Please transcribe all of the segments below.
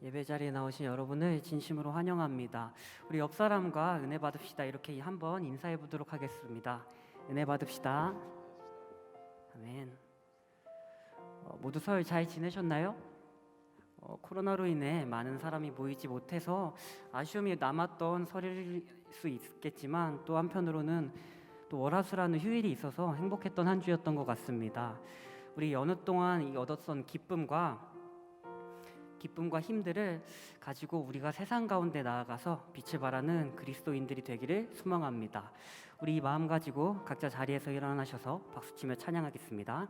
예배 자리에 나오신 여러분을 진심으로 환영합니다. 우리 옆 사람과 은혜 받읍시다. 이렇게 한번 인사해 보도록 하겠습니다. 은혜 받읍시다. 아멘. 모두 설 잘 지내셨나요? 코로나로 인해 많은 사람이 모이지 못해서 아쉬움이 남았던 설일 수 있겠지만, 또 한편으로는 또 월화수라는 휴일이 있어서 행복했던 한 주였던 것 같습니다. 우리 여느 동안 이 얻었던 기쁨과 힘들을 가지고 우리가 세상 가운데 나아가서 빛을 발하는 그리스도인들이 되기를 소망합니다. 우리 이 마음 가지고 각자 자리에서 일어나셔서 박수치며 찬양하겠습니다.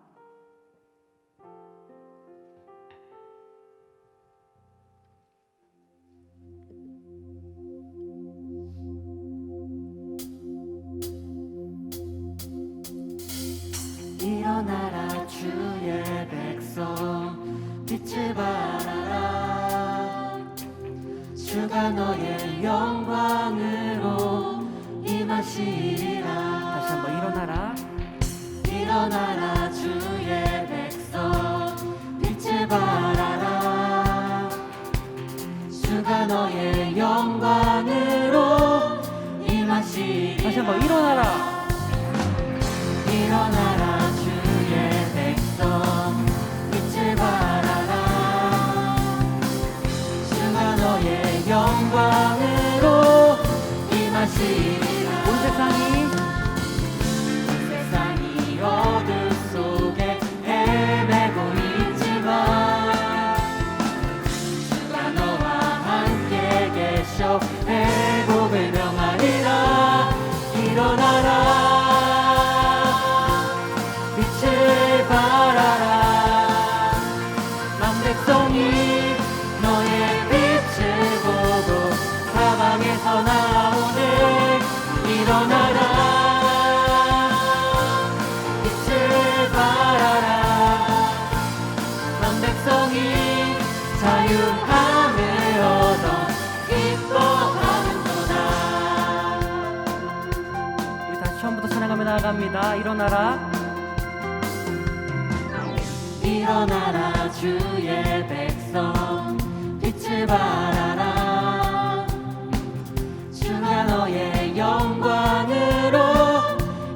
일어나라 주의 백성, 빛을 발하라. 주가 너의 영광으로 임하시리라. 다시 한번 일어나라. 일어나라 주의 백성, 빛을 발하라. 주가 너의 영광으로 임하시리라. 다시 한번 일어나라. 일어나라 주의 백성, 빛을 발하라. 주가 너의 영광으로 임하시리라. 온 세상이 어둠 속에 헤매고 있지만 주가 너와 함께 계셔 회복을 명하리라. 일어나라 빛을 발하라. 만 백성이 너의 빛을 보고 사방에서 나오네. 일어나라 빛을 발하라. 만 백성이 자유함을 얻어 기뻐하는도다. 우리 다시 처음부터 찬양하며 나아갑니다. 일어나라. 일어나라 주의 백성, 빛을 발하라. 주가 너의 영광으로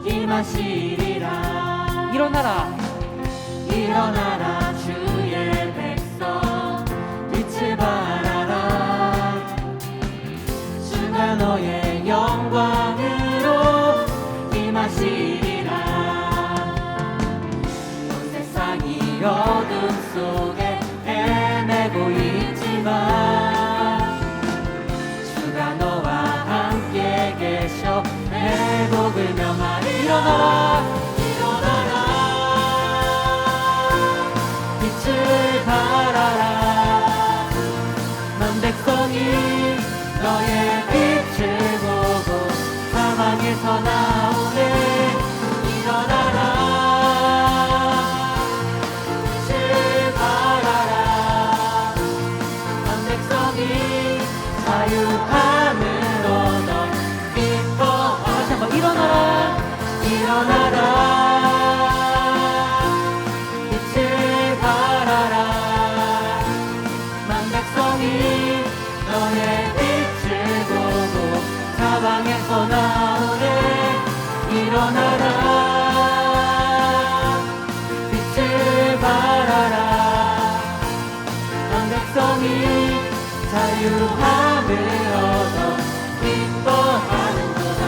임하시리라. 일어나라. 일어나라 주의 백성, 빛을 발하라. 주가 너의 영광으로 임하시리라. 어둠 속에 헤매고 있지만 주가 너와 함께 계셔 회복을 명하리. 일어나라. 일어나라 빛을 발하라. 만 백성이 너의 빛을 보고 사방에서 나오네. 일어나라 자유함을 얻어 기뻐하자. 일어나라. 일어나라 빛을 발하라. 만 백성이 너의 빛을 보고 사방에서 나오네. 일어나라 빛을 발하라. 만 백성이 자유함을 얻어 기뻐하는도다.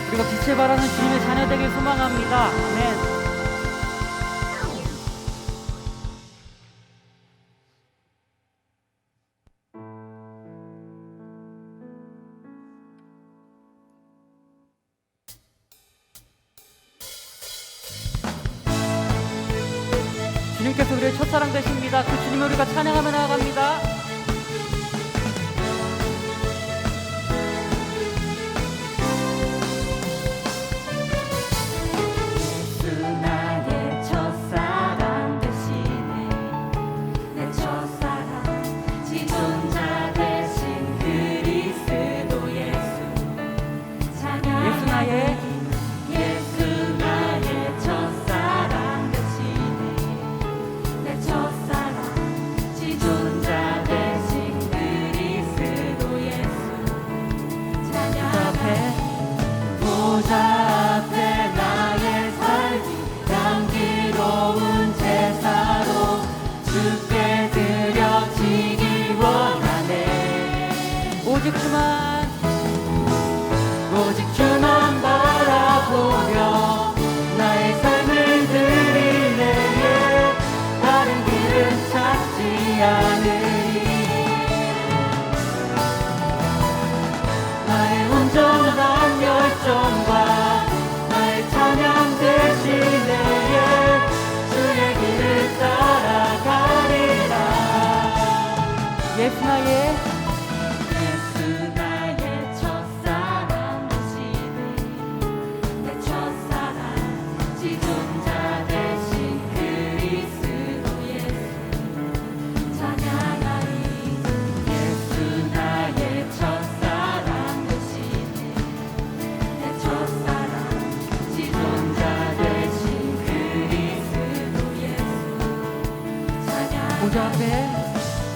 그리고 빛을 발하는 주님의 자녀 되길 소망합니다. 아멘. 주님께서 우리의 첫사랑 되십니다. 그 주님을 우리가 찬양하며 나아갑니다. 예수 나의 첫사랑 되시네. 내 첫사랑 지존자 되신 그리스도 예수 찬양. 예수 나의 첫사랑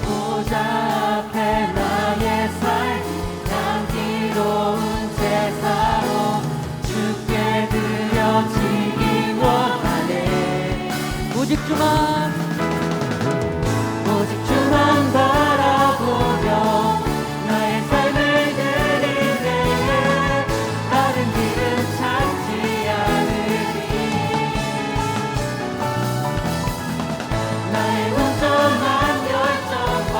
보좌 앞에 나의 삶 향기로운 제사로 주께 드려지기 원하네. 오직 주만 바라보며 나의 삶을 드리네. 다른 길은 찾지 않으리. 나의 온전한 열정과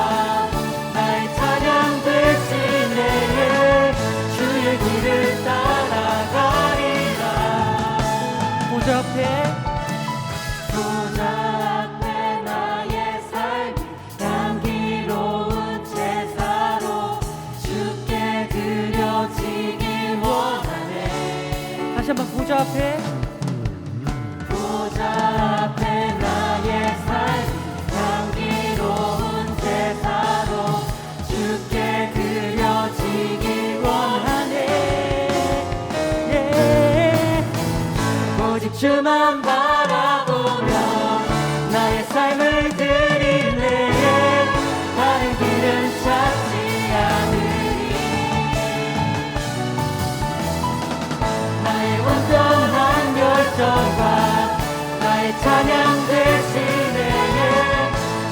나의 찬양 대신에 주의 길을 따라가리라. 보좌 앞에 나의 삶이 향기로운 제사로 주께 드려지기 원하네. 다시 한번 보좌 앞에 나의 삶이 향기로운 제사로 주께 드려지기 원하네. 오직 주만 바라보며 나의 삶을 드리네. 다른 길은 찾지 않으리. 나의 온전한 열정과 나의 찬양 대신에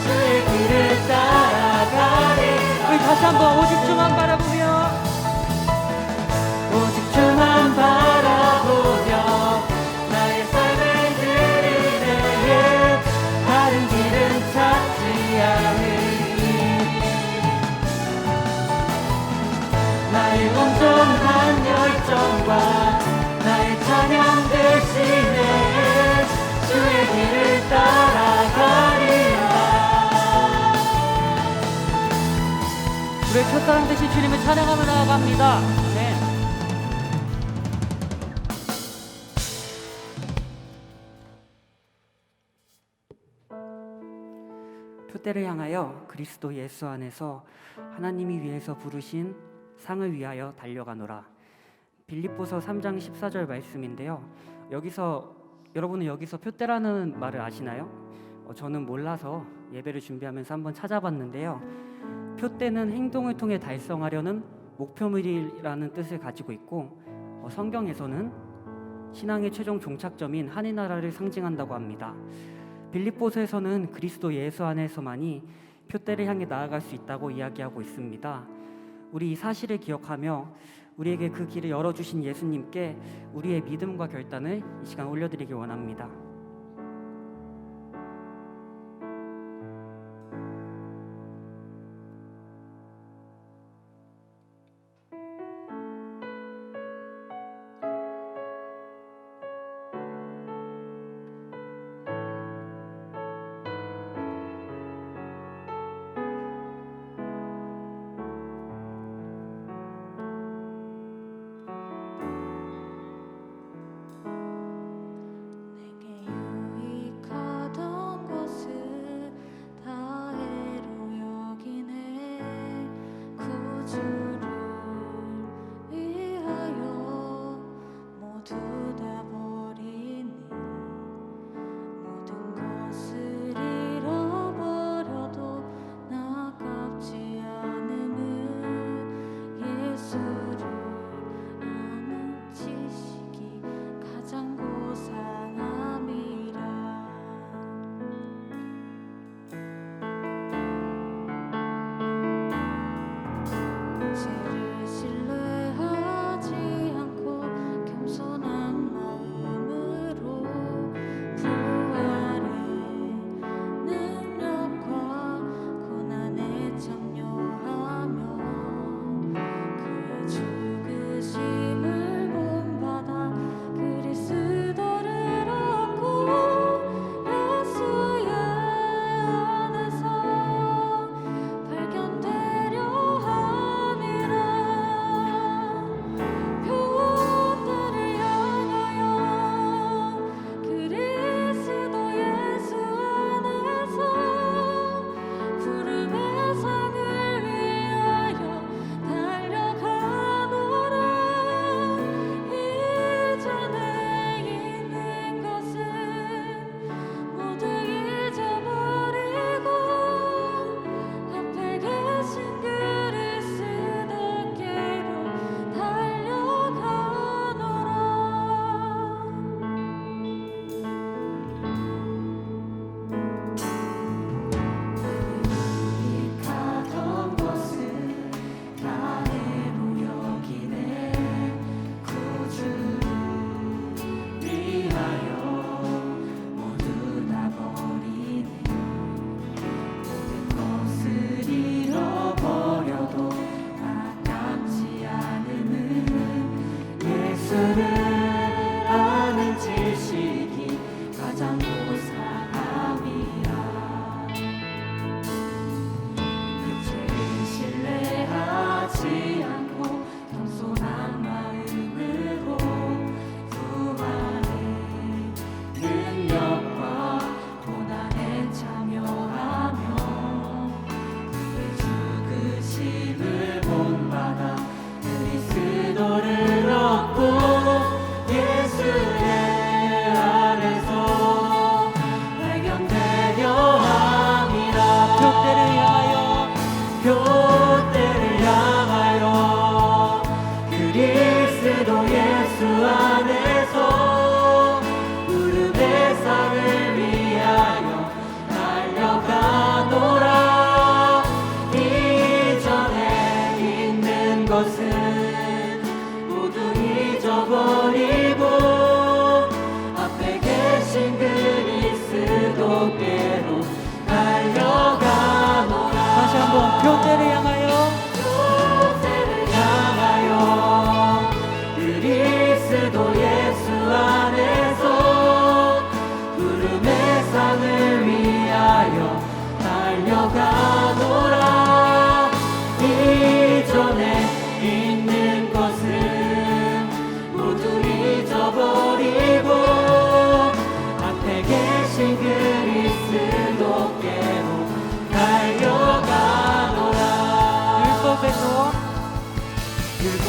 주의 길을 따라가리라. 우리 다시 한번 오직 주만 바라보며 나의 삶을 드리네. 다른 길은 찾지 않으리. 나의 온전한 열정과 나의 찬양 대신에 주의 길을 따라가리라. 우리의 첫사랑 되신 주님을 찬양하며 나아갑니다. 아멘. 표대를 향하여 그리스도 예수 안에서 하나님이 위해서 부르신 상을 위하여 달려가노라. 빌립보서 3장 14절 말씀인데요. 여러분은 여기서 표대라는 말을 아시나요? 저는 몰라서 예배를 준비하면서 한번 찾아봤는데요. 표대는 행동을 통해 달성하려는 목표물이라는 뜻을 가지고 있고, 성경에서는 신앙의 최종 종착점인 하늘 나라를 상징한다고 합니다. 빌립보서에서는 그리스도 예수 안에서만이 표대를 향해 나아갈 수 있다고 이야기하고 있습니다. 우리 이 사실을 기억하며 우리에게 그 길을 열어주신 예수님께 우리의 믿음과 결단을 이 시간 올려드리기 원합니다.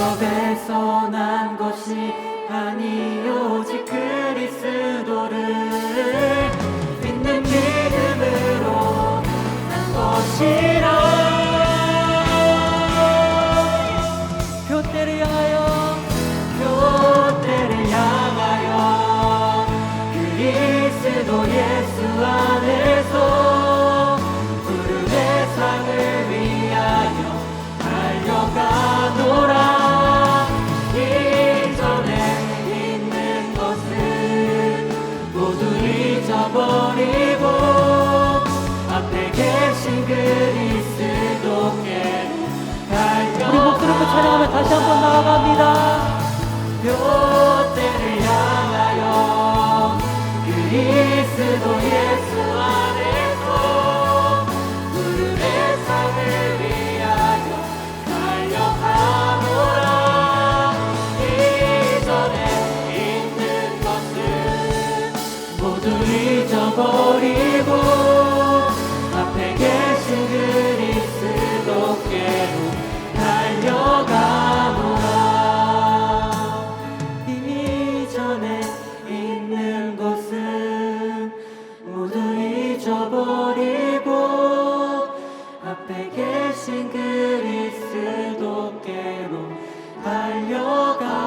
직업에서 난 것이 아니 오직 그리스도를 믿는 믿음으로 난 것이라. 표대를 향하여 표대를 향하여 그리스도 예수 안에서 푸른의 상을 위하여 달려가노라. 이전에 있는 것은 모두 잊어버리고 앞에 계신 그리스도께 달려. 우리 목소리로 찬양하며 다시 한번 나아갑니다. 표대를 향하여 그리스도 예수 안에서 푸른의 상을 위하여 달려가노라. 이전에 있는 것은 모두 잊어버리고 앞에 계신 그리스도께로 달려가노라. 이전에 있는 것은 모두 잊어버리고 앞에 계신 그리스도께로 달려가노라.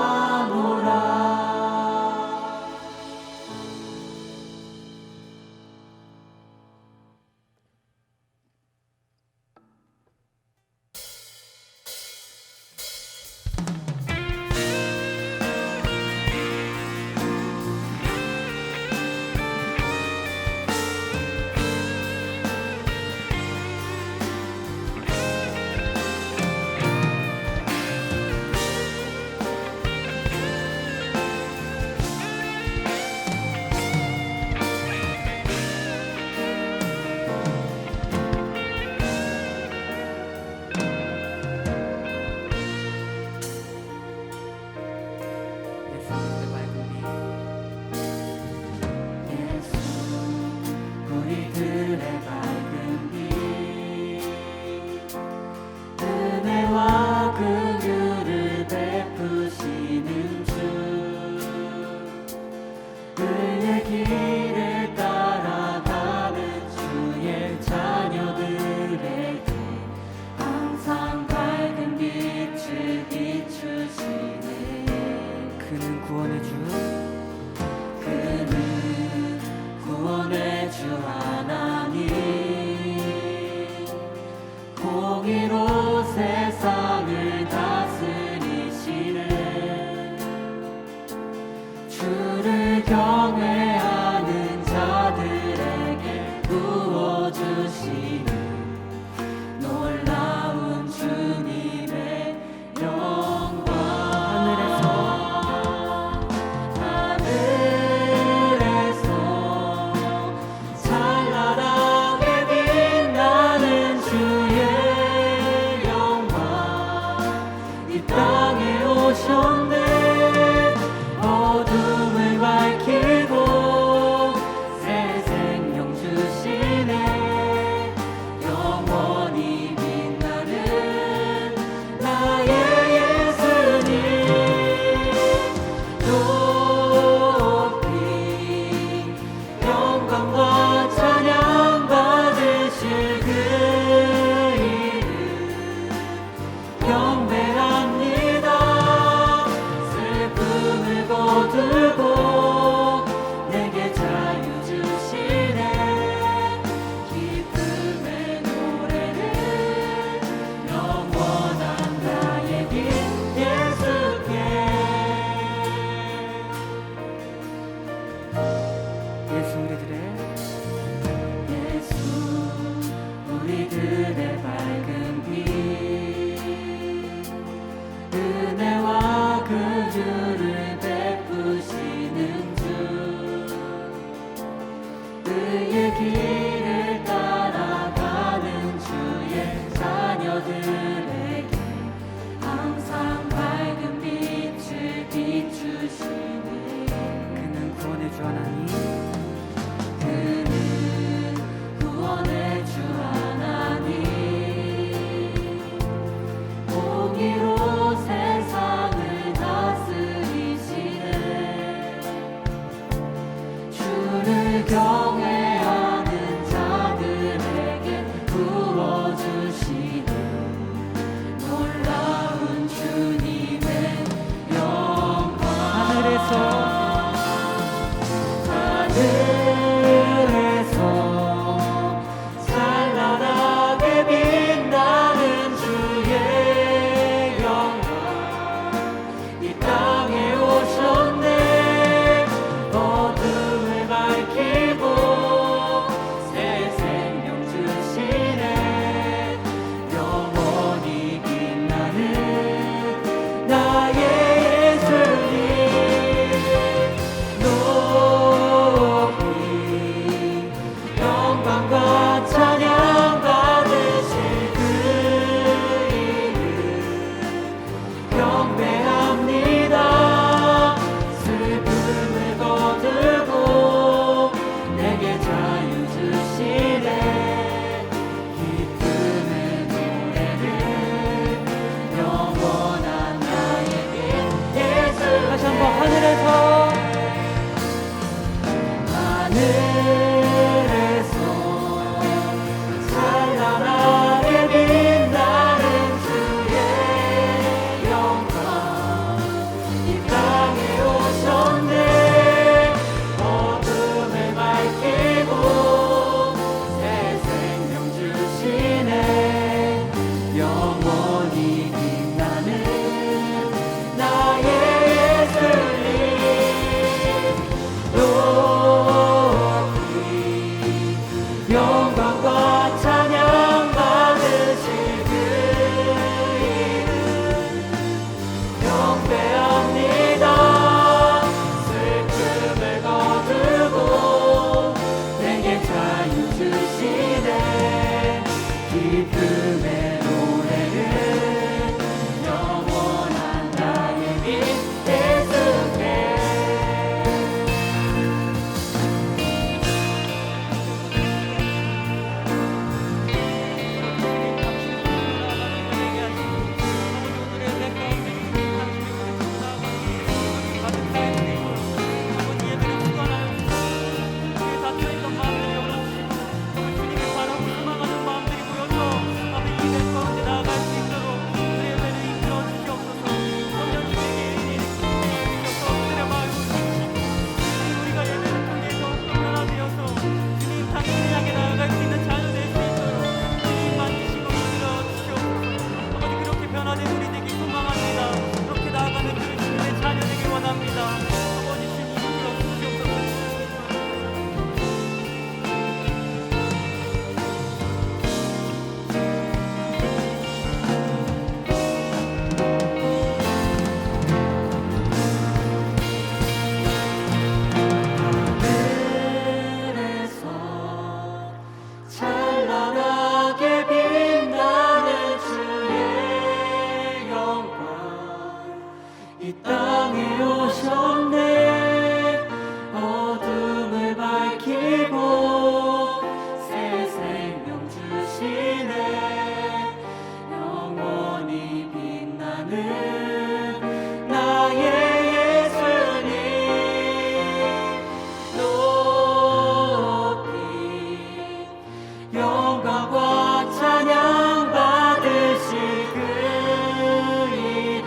경외하는 자들에게 부어주시는 놀라운 주님의 영광. 하늘에서 찬란하게 빛나는 주의 영광 이 땅에 오셨네. 어둠을 밝히고 새 생명 주시네. 영원히 빛나는 나의 예수님 높이 영광과 찬양 받으실 그 이름 경배합니다. 슬픔을 거두고 내게 자유 주시네. 기쁨의 노래를 영원한 나의 빛 예수. 다시 한번 하늘에서 찬란하게 빛나는 주의 영광 이 땅에 오셨네. 어둠을 밝히고 새 생명 주시네. 영원히 빛나는 나의 예수님 높이 영광과 찬양 받으실 그 이름 경배합니다. 슬픔을 거두고 내게 자유 주시네. 기쁨의 노래를 영원한 나의 빛 예수께. 찬란하게 빛나는 주의 영광 이 땅에 오셨네. 어둠을 밝히고 새 생명 주시네. 영원히 빛나는 나의 예수님 높이 영광과 찬양 받으실 그 이름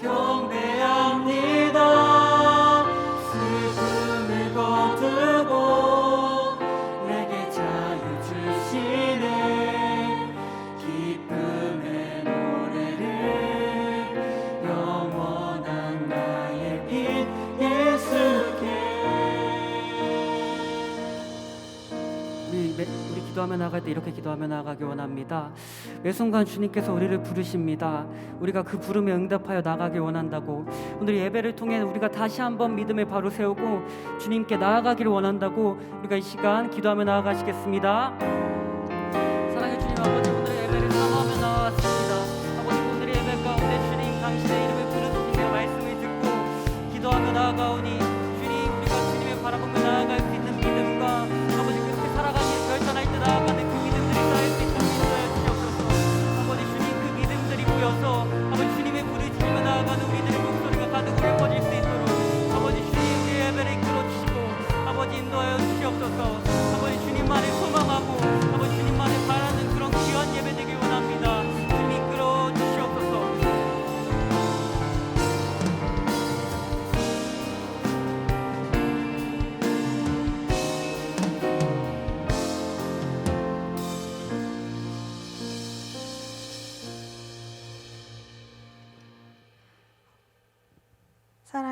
경배합니다. 슬픔을 거두고 내게 자유 주시네. 기쁨의 노래를 영원한 나의 빛 예수께. 우리 기도하며 나갈 때 이렇게 기도하며 나가기 원합니다. 매 순간 주님께서 우리를 부르십니다. 우리가 그 부름에 응답하여 나가기 원한다고. 오늘 예배를 통해 우리가 다시 한번 믿음을 바로 세우고 주님께 나아가기를 원한다고 우리가 이 시간 기도하며 나아가시겠습니다. 사랑의 주님 아버지, 오늘의 예배를 사모하며 나왔습니다. 아버지, 오늘의 예배 가운데 주님 당신의 이름을 부르시며 말씀을 듣고 기도하며 나아가오니 주님, 우리가 주님을 바라보며 나아갈 수 있는 믿음과 아버지 그렇게 살아가기 결단할 때 나아가는 그 믿음들이 쌓일 수 있도록 인도하여 주시옵소서. 아버지 주님, 그 믿음들이 모여서 아버지 주님의 부르짖으며 나아가는 우리들의 목소리가 가득 울려 퍼질 수 있도록 아버지 주님, 우리의 예배를 이끌어 주시고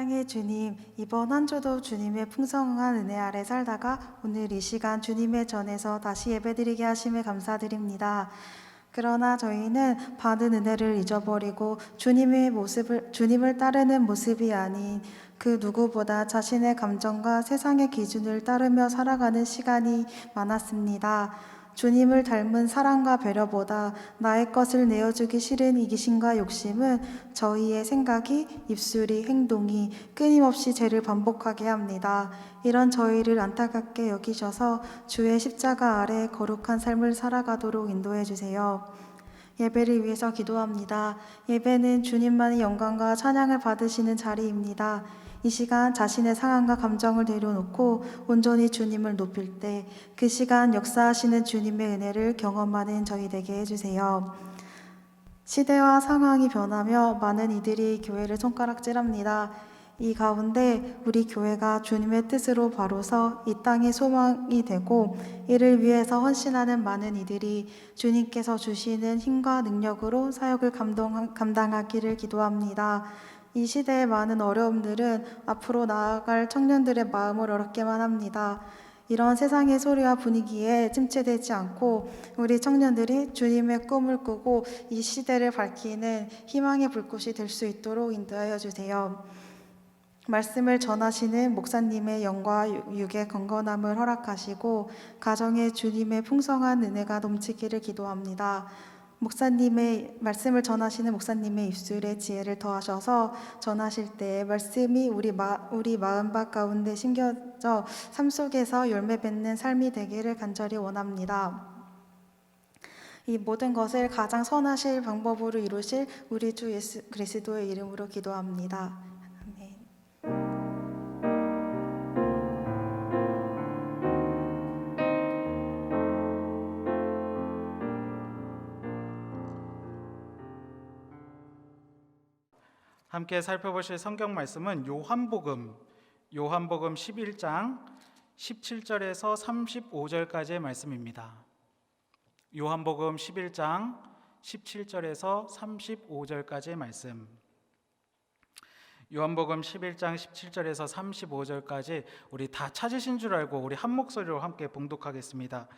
사랑의 주님, 이번 한 주도 주님의 풍성한 은혜 아래 살다가 오늘 이 시간 주님의 전에서 다시 예배드리게 하심에 감사드립니다. 그러나 저희는 받은 은혜를 잊어버리고 주님을 따르는 모습이 아닌 그 누구보다 자신의 감정과 세상의 기준을 따르며 살아가는 시간이 많았습니다. 주님을 닮은 사랑과 배려보다 나의 것을 내어주기 싫은 이기심과 욕심은 저희의 생각이, 입술이, 행동이 끊임없이 죄를 반복하게 합니다. 이런 저희를 안타깝게 여기셔서 주의 십자가 아래 거룩한 삶을 살아가도록 인도해 주세요. 예배를 위해서 기도합니다. 예배는 주님만의 영광과 찬양을 받으시는 자리입니다. 이 시간 자신의 상황과 감정을 내려놓고 온전히 주님을 높일 때 그 시간 역사하시는 주님의 은혜를 경험하는 저희 되게 해주세요. 시대와 상황이 변하며 많은 이들이 교회를 손가락질합니다. 이 가운데 우리 교회가 주님의 뜻으로 바로서 이 땅의 소망이 되고 이를 위해서 헌신하는 많은 이들이 주님께서 주시는 힘과 능력으로 사역을 감당하기를 기도합니다. 이 시대의 많은 어려움들은 앞으로 나아갈 청년들의 마음을 어렵게만 합니다. 이런 세상의 소리와 분위기에 침체되지 않고 우리 청년들이 주님의 꿈을 꾸고 이 시대를 밝히는 희망의 불꽃이 될 수 있도록 인도하여 주세요. 말씀을 전하시는 목사님의 영과 육의 건건함을 허락하시고 가정에 주님의 풍성한 은혜가 넘치기를 기도합니다. 말씀을 전하시는 목사님의 입술에 지혜를 더하셔서 전하실 때 말씀이 우리 마음밭 가운데 심겨져 삶 속에서 열매 맺는 삶이 되기를 간절히 원합니다. 이 모든 것을 가장 선하실 방법으로 이루실 우리 주 예수 그리스도의 이름으로 기도합니다. 아멘. 함께 살펴보실 성경 말씀은 요한복음 11장 17절에서 35절까지의 말씀입니다. 요한복음 11장 17절에서 35절까지의 말씀. 요한복음 11장 17절에서 35절까지 우리 다 찾으신 줄 알고 우리 한 목소리로 함께 봉독하겠습니다.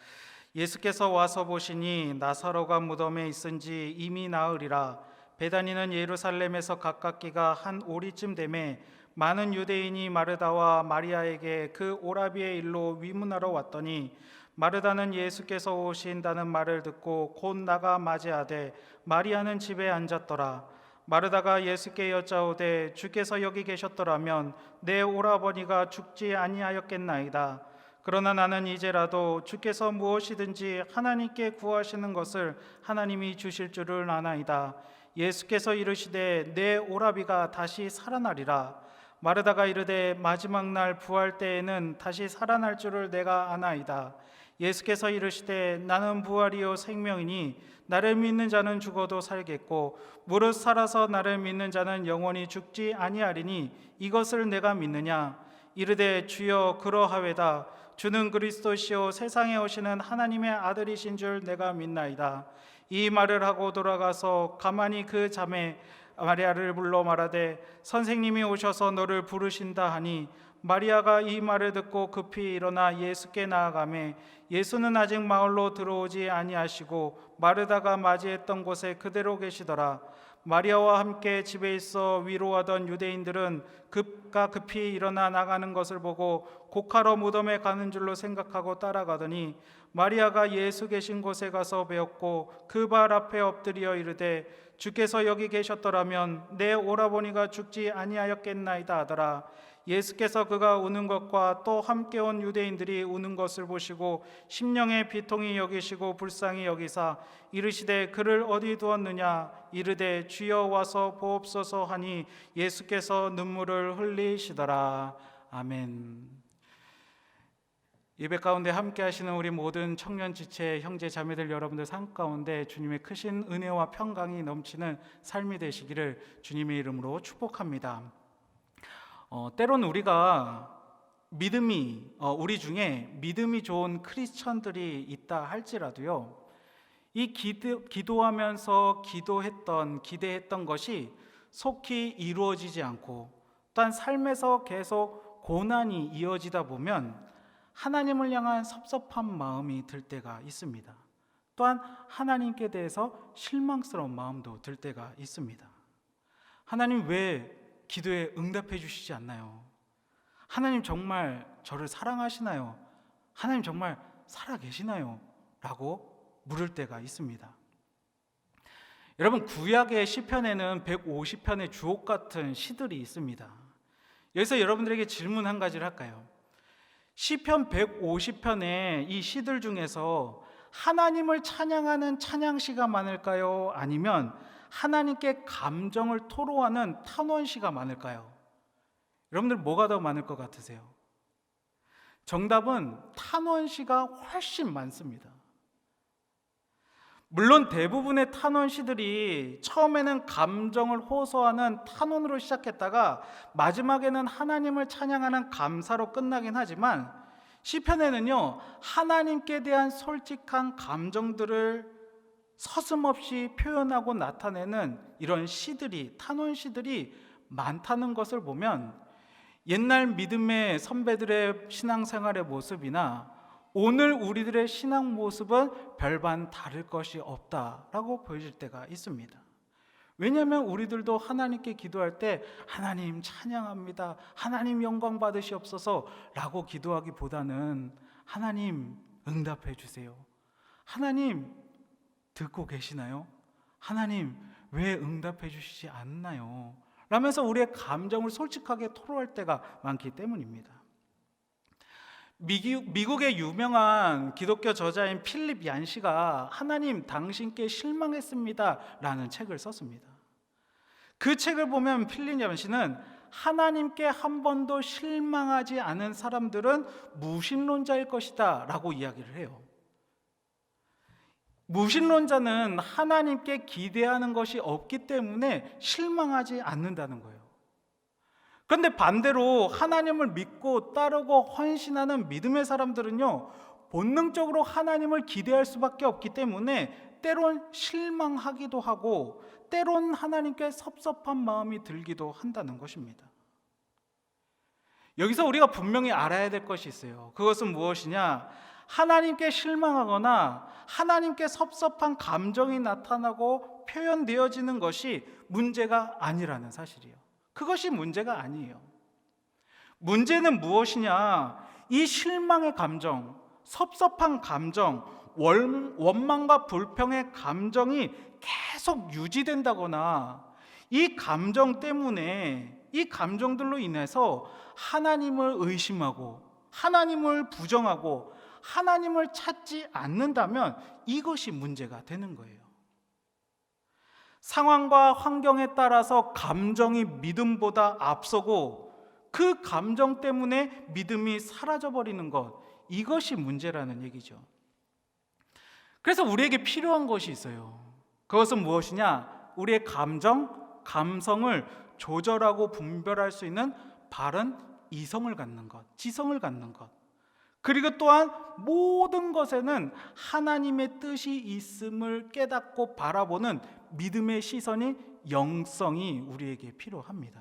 예수께서 와서 보시니 나사로가 무덤에 있은지 이미 나으리라. 베다니는 예루살렘에서 가깝기가 한 오리쯤 되매 많은 유대인이 마르다와 마리아에게 그 오라비의 일로 위문하러 왔더니 마르다는 예수께서 오신다는 말을 듣고 곧 나가 맞이하되 마리아는 집에 앉았더라. 마르다가 예수께 여짜오되 주께서 여기 계셨더라면 내 오라버니가 죽지 아니하였겠나이다. 그러나 나는 이제라도 주께서 무엇이든지 하나님께 구하시는 것을 하나님이 주실 줄을 아나이다. 예수께서 이르시되 내 오라비가 다시 살아나리라. 마르다가 이르되 마지막 날 부활 때에는 다시 살아날 줄을 내가 아나이다. 예수께서 이르시되 나는 부활이요 생명이니 나를 믿는 자는 죽어도 살겠고 무릇 살아서 나를 믿는 자는 영원히 죽지 아니하리니 이것을 내가 믿느냐. 이르되 주여 그러하외다. 주는 그리스도시요 세상에 오시는 하나님의 아들이신 줄 내가 믿나이다. 이 말을 하고 돌아가서 가만히 그 자매 마리아를 불러 말하되 선생님이 오셔서 너를 부르신다 하니 마리아가 이 말을 듣고 급히 일어나 예수께 나아가매 예수는 아직 마을로 들어오지 아니하시고 마르다가 맞이했던 곳에 그대로 계시더라. 마리아와 함께 집에 있어 위로하던 유대인들은 급히 일어나 나가는 것을 보고 곡하러 무덤에 가는 줄로 생각하고 따라가더니 마리아가 예수 계신 곳에 가서 배웠고 그 발 앞에 엎드려 이르되 주께서 여기 계셨더라면 내 오라버니가 죽지 아니하였겠나이다 하더라. 예수께서 그가 우는 것과 또 함께 온 유대인들이 우는 것을 보시고 심령의 비통히 여기시고 불쌍히 여기사 이르시되 그를 어디 두었느냐. 이르되 주여 와서 보옵소서 하니 예수께서 눈물을 흘리시더라. 아멘. 예배 가운데 함께 하시는 우리 모든 청년 지체 형제 자매들 여러분들 삶 가운데 주님의 크신 은혜와 평강이 넘치는 삶이 되시기를 주님의 이름으로 축복합니다. 때로는 우리가 우리 중에 믿음이 좋은 크리스천들이 있다 할지라도요, 이 기도하면서 기대했던 것이 속히 이루어지지 않고 또한 삶에서 계속 고난이 이어지다 보면 하나님을 향한 섭섭한 마음이 들 때가 있습니다. 또한 하나님께 대해서 실망스러운 마음도 들 때가 있습니다. 하나님 왜 기도에 응답해 주시지 않나요? 하나님 정말 저를 사랑하시나요? 하나님 정말 살아계시나요? 라고 물을 때가 있습니다. 여러분, 구약의 시편에는 150편의 주옥 같은 시들이 있습니다. 여기서 여러분들에게 질문 한 가지를 할까요? 시편 150편의 이 시들 중에서 하나님을 찬양하는 찬양시가 많을까요? 아니면 하나님께 감정을 토로하는 탄원시가 많을까요? 여러분들 뭐가 더 많을 것 같으세요? 정답은 탄원시가 훨씬 많습니다. 물론 대부분의 탄원시들이 처음에는 감정을 호소하는 탄원으로 시작했다가 마지막에는 하나님을 찬양하는 감사로 끝나긴 하지만 시편에는요, 하나님께 대한 솔직한 감정들을 서슴없이 표현하고 나타내는 이런 시들이, 탄원시들이 많다는 것을 보면 옛날 믿음의 선배들의 신앙생활의 모습이나 오늘 우리들의 신앙 모습은 별반 다를 것이 없다라고 보여질 때가 있습니다. 왜냐하면 우리들도 하나님께 기도할 때 하나님 찬양합니다, 하나님 영광 받으시옵소서 라고 기도하기보다는 하나님 응답해 주세요, 하나님 듣고 계시나요? 하나님 왜 응답해 주시지 않나요? 라면서 우리의 감정을 솔직하게 토로할 때가 많기 때문입니다. 미국의 유명한 기독교 저자인 필립 얀시가 하나님 당신께 실망했습니다 라는 책을 썼습니다. 그 책을 보면 필립 얀시는 하나님께 한 번도 실망하지 않은 사람들은 무신론자일 것이다 라고 이야기를 해요. 무신론자는 하나님께 기대하는 것이 없기 때문에 실망하지 않는다는 거예요. 그런데 반대로 하나님을 믿고 따르고 헌신하는 믿음의 사람들은요, 본능적으로 하나님을 기대할 수밖에 없기 때문에 때론 실망하기도 하고 때론 하나님께 섭섭한 마음이 들기도 한다는 것입니다. 여기서 우리가 분명히 알아야 될 것이 있어요. 그것은 무엇이냐? 하나님께 실망하거나 하나님께 섭섭한 감정이 나타나고 표현되어지는 것이 문제가 아니라는 사실이에요. 그것이 문제가 아니에요. 문제는 무엇이냐? 이 실망의 감정, 섭섭한 감정, 원망과 불평의 감정이 계속 유지된다거나 이 감정 때문에, 이 감정들로 인해서 하나님을 의심하고 하나님을 부정하고 하나님을 찾지 않는다면 이것이 문제가 되는 거예요. 상황과 환경에 따라서 감정이 믿음보다 앞서고 그 감정 때문에 믿음이 사라져버리는 것, 이것이 문제라는 얘기죠. 그래서 우리에게 필요한 것이 있어요. 그것은 무엇이냐? 우리의 감성을 조절하고 분별할 수 있는 바른 이성을 갖는 것, 지성을 갖는 것. 그리고 또한 모든 것에는 하나님의 뜻이 있음을 깨닫고 바라보는 믿음의 시선이, 영성이 우리에게 필요합니다.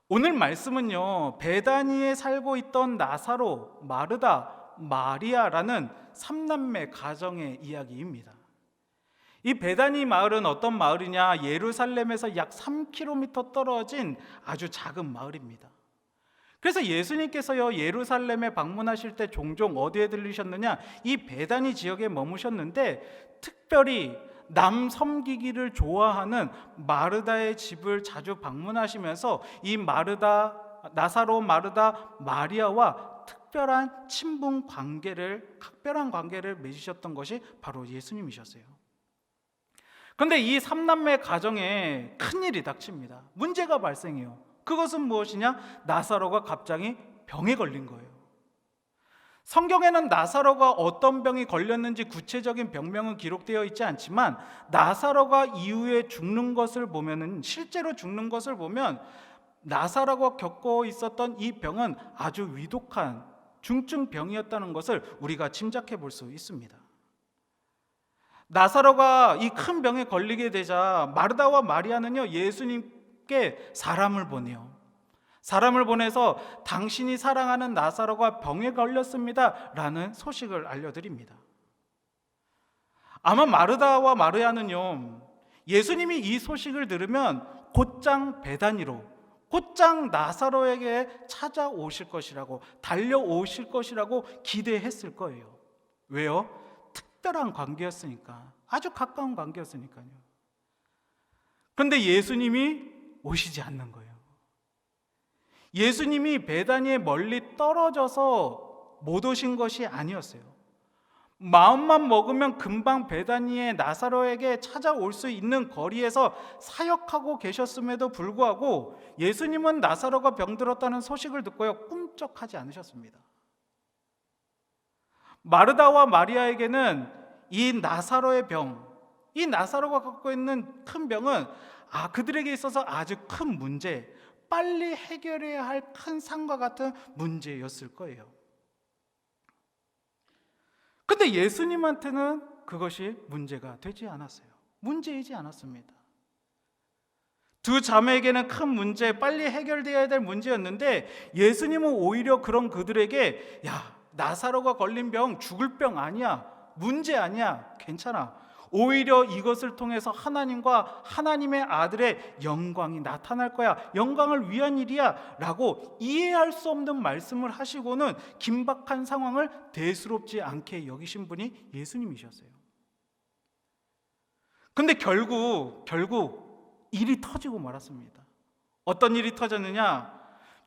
오늘 말씀은요, 베다니에 살고 있던 나사로, 마르다, 마리아라는 삼남매 가정의 이야기입니다. 이 베다니 마을은 어떤 마을이냐? 예루살렘에서 약 3km 떨어진 아주 작은 마을입니다. 그래서 예수님께서요, 예루살렘에 방문하실 때 종종 어디에 들리셨느냐? 이 베다니 지역에 머무셨는데 특별히 남 섬기기를 좋아하는 마르다의 집을 자주 방문하시면서 이 나사로, 마르다, 마리아와 특별한 친분 관계를, 각별한 관계를 맺으셨던 것이 바로 예수님이셨어요. 그런데 이 삼남매 가정에 큰일이 닥칩니다. 문제가 발생해요. 그것은 무엇이냐? 나사로가 갑자기 병에 걸린 거예요. 성경에는 나사로가 어떤 병이 걸렸는지 구체적인 병명은 기록되어 있지 않지만 나사로가 이후에 죽는 것을 보면은, 실제로 죽는 것을 보면 나사로가 겪고 있었던 이 병은 아주 위독한 중증 병이었다는 것을 우리가 짐작해 볼 수 있습니다. 나사로가 이 큰 병에 걸리게 되자 마르다와 마리아는요, 예수님 게 사람을 보내요. 사람을 보내서 당신이 사랑하는 나사로가 병에 걸렸습니다 라는 소식을 알려드립니다. 아마 마르다와 마르야는요, 예수님이 이 소식을 들으면 곧장 베다니로, 곧장 나사로에게 찾아오실 것이라고, 달려오실 것이라고 기대했을 거예요. 왜요? 특별한 관계였으니까, 아주 가까운 관계였으니까요. 그런데 예수님이 오시지 않는 거예요. 예수님이 베다니에 멀리 떨어져서 못 오신 것이 아니었어요. 마음만 먹으면 금방 베다니의 나사로에게 찾아올 수 있는 거리에서 사역하고 계셨음에도 불구하고 예수님은 나사로가 병들었다는 소식을 듣고요, 꿈쩍하지 않으셨습니다. 마르다와 마리아에게는 이 나사로의 병, 이 나사로가 갖고 있는 큰 병은 그들에게 있어서 아주 큰 문제, 빨리 해결해야 할 큰 상과 같은 문제였을 거예요. 근데 예수님한테는 그것이 문제가 되지 않았어요. 문제이지 않았습니다. 두 자매에게는 큰 문제, 빨리 해결되어야 될 문제였는데 예수님은 오히려 그런 그들에게 나사로가 걸린 병 죽을 병 아니야, 문제 아니야, 괜찮아. 오히려 이것을 통해서 하나님과 하나님의 아들의 영광이 나타날 거야, 영광을 위한 일이야 라고 이해할 수 없는 말씀을 하시고는 긴박한 상황을 대수롭지 않게 여기신 분이 예수님이셨어요. 근데 결국 일이 터지고 말았습니다. 어떤 일이 터졌느냐?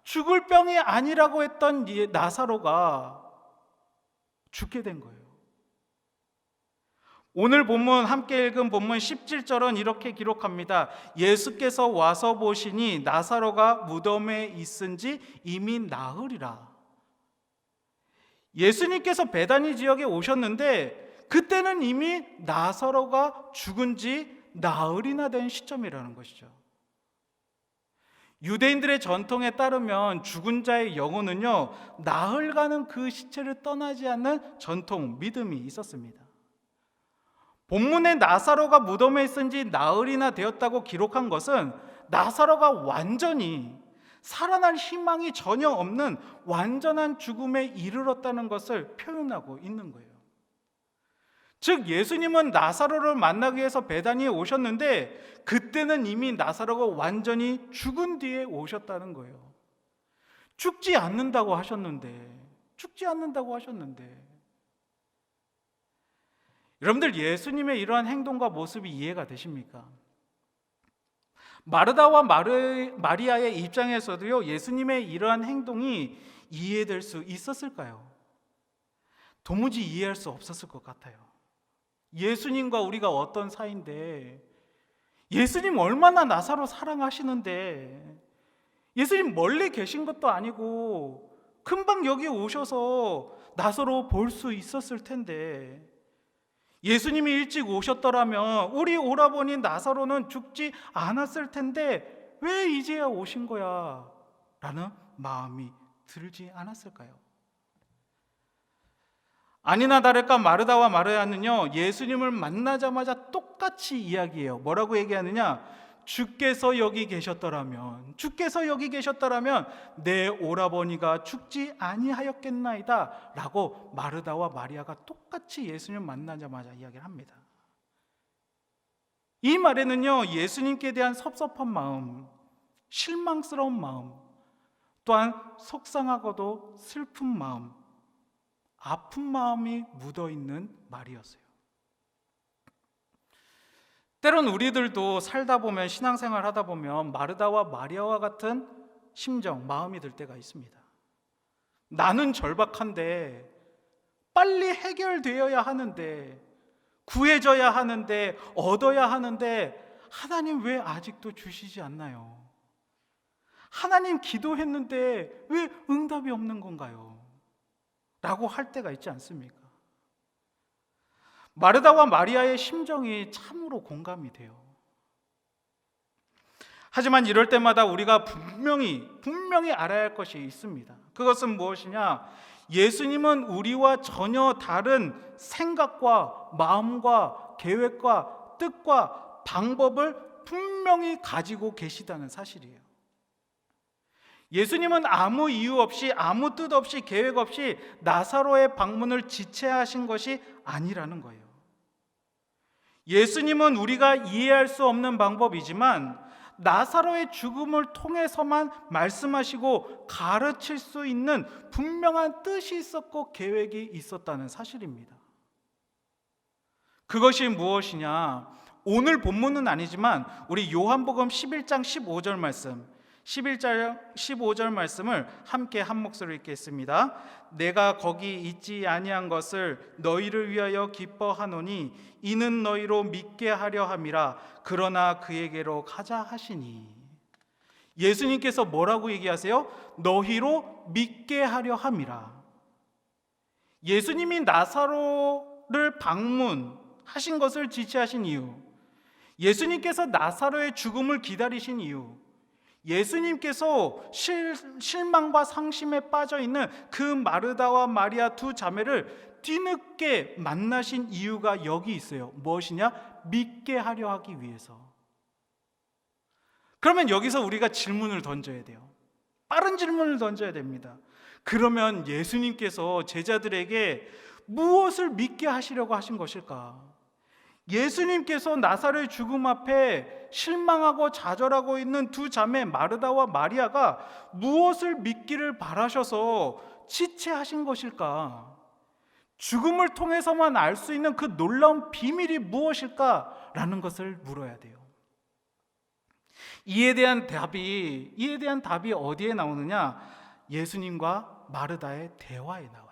죽을 병이 아니라고 했던 나사로가 죽게 된 거예요. 오늘 본문, 함께 읽은 본문 17절은 이렇게 기록합니다. 예수께서 와서 보시니 나사로가 무덤에 있은지 이미 나흘이라. 예수님께서 베다니 지역에 오셨는데 그때는 이미 나사로가 죽은 지 나흘이나 된 시점이라는 것이죠. 유대인들의 전통에 따르면 죽은 자의 영혼은요, 나흘간은 그 시체를 떠나지 않는 전통, 믿음이 있었습니다. 본문에 나사로가 무덤에 있은 지 나흘이나 되었다고 기록한 것은 나사로가 완전히 살아날 희망이 전혀 없는 완전한 죽음에 이르렀다는 것을 표현하고 있는 거예요. 즉 예수님은 나사로를 만나기 위해서 베다니에 오셨는데 그때는 이미 나사로가 완전히 죽은 뒤에 오셨다는 거예요. 죽지 않는다고 하셨는데 여러분들, 예수님의 이러한 행동과 모습이 이해가 되십니까? 마르다와 마리아의 입장에서도요, 예수님의 이러한 행동이 이해될 수 있었을까요? 도무지 이해할 수 없었을 것 같아요. 예수님과 우리가 어떤 사이인데, 예수님 얼마나 나사로 사랑하시는데, 예수님 멀리 계신 것도 아니고 금방 여기 오셔서 나사로 볼 수 있었을 텐데, 예수님이 일찍 오셨더라면 우리 오라버니 나사로는 죽지 않았을 텐데 왜 이제야 오신 거야? 라는 마음이 들지 않았을까요? 아니나 다를까 마르다와 마르야는요, 예수님을 만나자마자 똑같이 이야기해요. 뭐라고 얘기하느냐? 주께서 여기 계셨더라면 내 오라버니가 죽지 아니하였겠나이다 라고 마르다와 마리아가 똑같이 예수님을 만나자마자 이야기를 합니다. 이 말에는요, 예수님께 대한 섭섭한 마음, 실망스러운 마음, 또한 속상하고도 슬픈 마음, 아픈 마음이 묻어있는 말이었어요. 때론 우리들도 살다 보면, 신앙생활 하다 보면 마르다와 마리아와 같은 심정, 마음이 들 때가 있습니다. 나는 절박한데, 빨리 해결되어야 하는데, 구해져야 하는데, 얻어야 하는데 하나님 왜 아직도 주시지 않나요? 하나님 기도했는데 왜 응답이 없는 건가요? 라고 할 때가 있지 않습니까? 마르다와 마리아의 심정이 참으로 공감이 돼요. 하지만 이럴 때마다 우리가 분명히 알아야 할 것이 있습니다. 그것은 무엇이냐? 예수님은 우리와 전혀 다른 생각과 마음과 계획과 뜻과 방법을 분명히 가지고 계시다는 사실이에요. 예수님은 아무 이유 없이, 아무 뜻 없이, 계획 없이 나사로의 방문을 지체하신 것이 아니라는 거예요. 예수님은 우리가 이해할 수 없는 방법이지만 나사로의 죽음을 통해서만 말씀하시고 가르칠 수 있는 분명한 뜻이 있었고 계획이 있었다는 사실입니다. 그것이 무엇이냐? 오늘 본문은 아니지만 우리 요한복음 11장 15절 말씀, 11장 15절 말씀을 함께 한 목소리로 읽겠습니다. 내가 거기 있지 아니한 것을 너희를 위하여 기뻐하노니 이는 너희로 믿게 하려 함이라. 그러나 그에게로 가자 하시니. 예수님께서 뭐라고 얘기하세요? 너희로 믿게 하려 함이라. 예수님이 나사로를 방문하신 것을 지시하신 이유, 예수님께서 나사로의 죽음을 기다리신 이유, 예수님께서 실망과 상심에 빠져 있는 그 마르다와 마리아 두 자매를 뒤늦게 만나신 이유가 여기 있어요. 무엇이냐? 믿게 하려 하기 위해서. 그러면 여기서 우리가 질문을 던져야 돼요. 빠른 질문을 던져야 됩니다. 그러면 예수님께서 제자들에게 무엇을 믿게 하시려고 하신 것일까? 예수님께서 나사로의 죽음 앞에 실망하고 좌절하고 있는 두 자매 마르다와 마리아가 무엇을 믿기를 바라셔서 지체하신 것일까? 죽음을 통해서만 알 수 있는 그 놀라운 비밀이 무엇일까라는 것을 물어야 돼요. 이에 대한 답이 어디에 나오느냐? 예수님과 마르다의 대화에 나와요.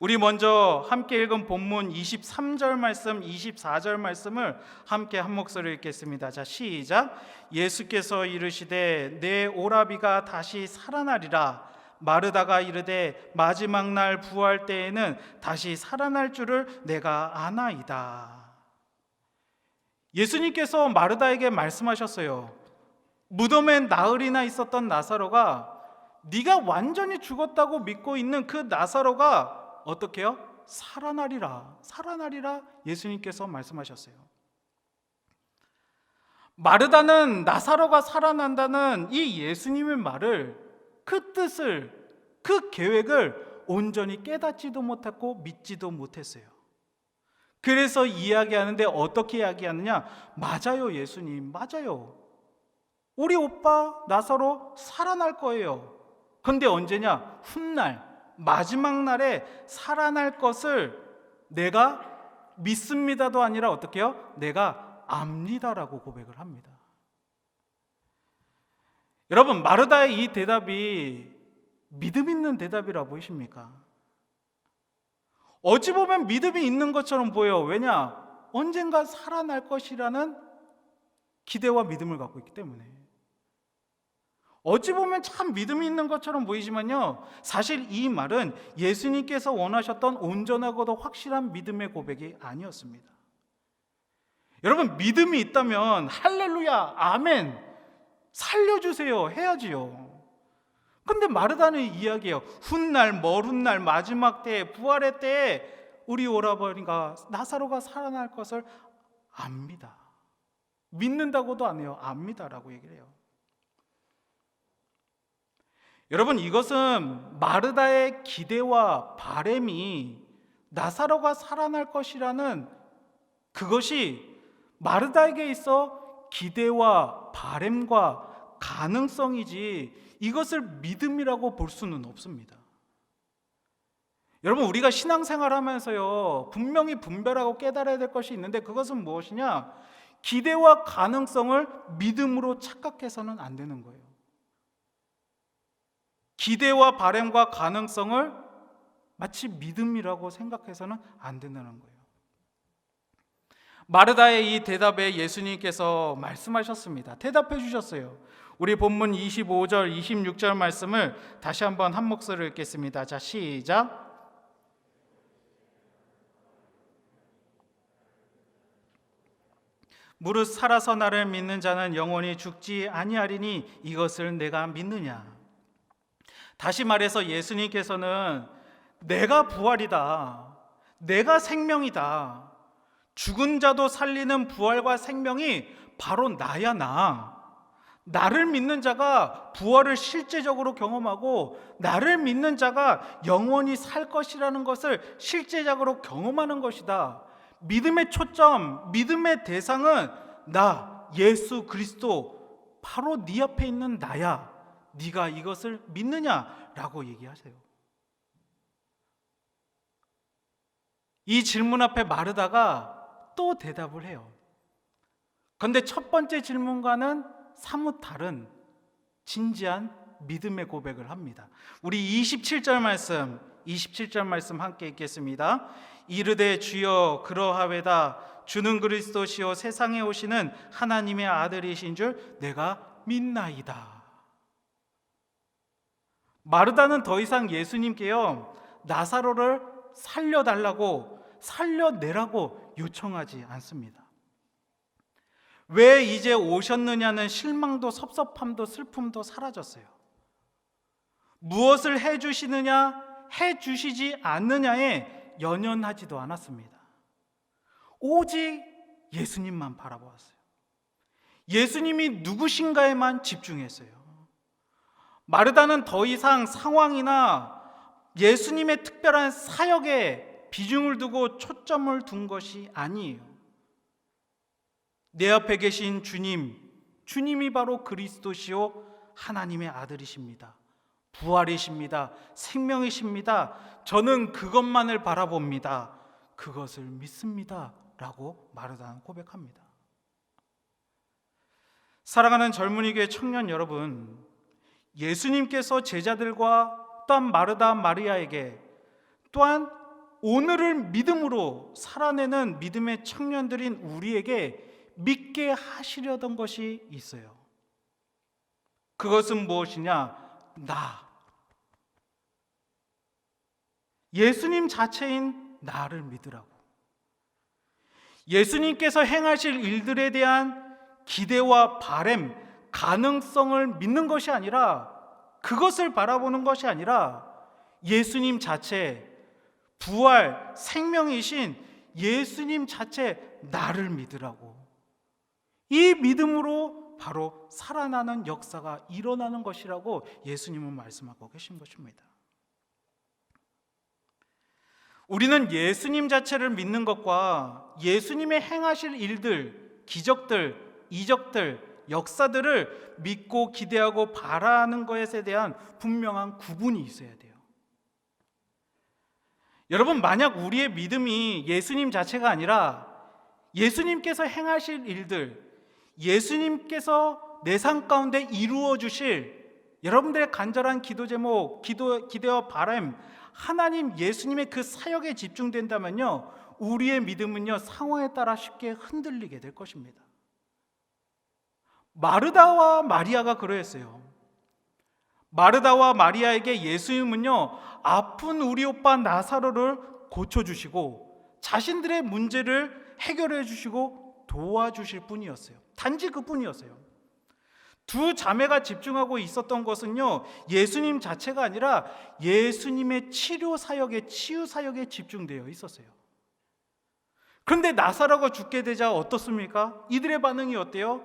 우리 먼저 함께 읽은 본문 23절 말씀, 24절 말씀을 함께 한 목소리로 읽겠습니다. 자, 시작. 예수께서 이르시되 내 오라비가 다시 살아나리라. 마르다가 이르되 마지막 날 부활 때에는 다시 살아날 줄을 내가 아나이다. 예수님께서 마르다에게 말씀하셨어요. 무덤에 나흘이나 있었던 나사로가, 네가 완전히 죽었다고 믿고 있는 그 나사로가 어떻게 해요? 살아나리라. 예수님께서 말씀하셨어요. 마르다는 나사로가 살아난다는 이 예수님의 말을, 그 뜻을, 그 계획을 온전히 깨닫지도 못했고 믿지도 못했어요. 그래서 이야기하는데 어떻게 이야기하느냐? 맞아요, 예수님, 맞아요. 우리 오빠 나사로 살아날 거예요. 그런데 언제냐? 훗날, 마지막 날에 살아날 것을 내가 믿습니다도 아니라 어떻게 해요? 내가 압니다라고 고백을 합니다. 여러분, 마르다의 이 대답이 믿음 있는 대답이라 보이십니까? 어찌 보면 믿음이 있는 것처럼 보여요. 왜냐? 언젠가 살아날 것이라는 기대와 믿음을 갖고 있기 때문에. 어찌 보면 참 믿음이 있는 것처럼 보이지만요, 사실 이 말은 예수님께서 원하셨던 온전하고도 확실한 믿음의 고백이 아니었습니다. 여러분, 믿음이 있다면 할렐루야, 아멘, 살려주세요 해야지요. 근데 마르다는 이야기예요. 훗날, 먼 훗날, 마지막 때에, 부활의 때에 우리 오라버니가, 나사로가 살아날 것을 압니다. 믿는다고도 안 해요. 압니다라고 얘기를 해요. 여러분, 이것은 마르다의 기대와 바램이 나사로가 살아날 것이라는 그것이 마르다에게 있어 기대와 바램과 가능성이지, 이것을 믿음이라고 볼 수는 없습니다. 여러분, 우리가 신앙생활 하면서요, 분명히 분별하고 깨달아야 될 것이 있는데, 그것은 무엇이냐? 기대와 가능성을 믿음으로 착각해서는 안 되는 거예요. 기대와 바램과 가능성을 마치 믿음이라고 생각해서는 안 된다는 거예요. 마르다의 이 대답에 예수님께서 말씀하셨습니다. 대답해 주셨어요. 우리 본문 25절, 26절 말씀을 다시 한번 한 목소리로 읽겠습니다. 자, 시작. 무릇 살아서 나를 믿는 자는 영원히 죽지 아니하리니 이것을 내가 믿느냐? 다시 말해서 예수님께서는 내가 부활이다, 내가 생명이다, 죽은 자도 살리는 부활과 생명이 바로 나야 나. 나를 믿는 자가 부활을 실제적으로 경험하고 나를 믿는 자가 영원히 살 것이라는 것을 실제적으로 경험하는 것이다. 믿음의 초점, 믿음의 대상은 나, 예수 그리스도, 바로 네 앞에 있는 나야. 네가 이것을 믿느냐라고 얘기하세요. 이 질문 앞에 마르다가 또 대답을 해요. 그런데 첫 번째 질문과는 사뭇 다른 진지한 믿음의 고백을 합니다. 우리 27절 말씀 함께 읽겠습니다. 이르되 주여 그러하외다. 주는 그리스도시요 세상에 오시는 하나님의 아들이신 줄 내가 믿나이다. 마르다는 더 이상 예수님께요 나사로를 살려달라고, 살려내라고 요청하지 않습니다. 왜 이제 오셨느냐는 실망도 섭섭함도 슬픔도 사라졌어요. 무엇을 해주시느냐, 해주시지 않느냐에 연연하지도 않았습니다. 오직 예수님만 바라보았어요. 예수님이 누구신가에만 집중했어요. 마르다는 더 이상 상황이나 예수님의 특별한 사역에 비중을 두고 초점을 둔 것이 아니에요. 내 앞에 계신 주님이 바로 그리스도시요 하나님의 아들이십니다. 부활이십니다. 생명이십니다. 저는 그것만을 바라봅니다. 그것을 믿습니다. 라고 마르다는 고백합니다. 사랑하는 젊은이교회 청년 여러분, 예수님께서 제자들과 또한 마르다 마리아에게, 또한 오늘을 믿음으로 살아내는 믿음의 청년들인 우리에게 믿게 하시려던 것이 있어요. 그것은 무엇이냐? 나. 예수님 자체인 나를 믿으라고. 예수님께서 행하실 일들에 대한 기대와 바램, 가능성을 믿는 것이 아니라, 그것을 바라보는 것이 아니라 예수님 자체, 부활, 생명이신 예수님 자체 나를 믿으라고. 이 믿음으로 바로 살아나는 역사가 일어나는 것이라고 예수님은 말씀하고 계신 것입니다. 우리는 예수님 자체를 믿는 것과 예수님의 행하실 일들, 기적들, 이적들, 역사들을 믿고 기대하고 바라는 것에 대한 분명한 구분이 있어야 돼요. 여러분, 만약 우리의 믿음이 예수님 자체가 아니라 예수님께서 행하실 일들, 예수님께서 내 삶 가운데 이루어 주실 여러분들의 간절한 기도 제목, 기대와 바람, 하나님 예수님의 그 사역에 집중된다면요, 우리의 믿음은요 상황에 따라 쉽게 흔들리게 될 것입니다. 마르다와 마리아가 그러했어요. 마르다와 마리아에게 예수님은요 아픈 우리 오빠 나사로를 고쳐주시고 자신들의 문제를 해결해 주시고 도와주실 분이었어요. 단지 그뿐이었어요. 두 자매가 집중하고 있었던 것은요 예수님 자체가 아니라 예수님의 치료 사역에, 치유 사역에 집중되어 있었어요. 그런데 나사로가 죽게 되자 어떻습니까? 이들의 반응이 어때요?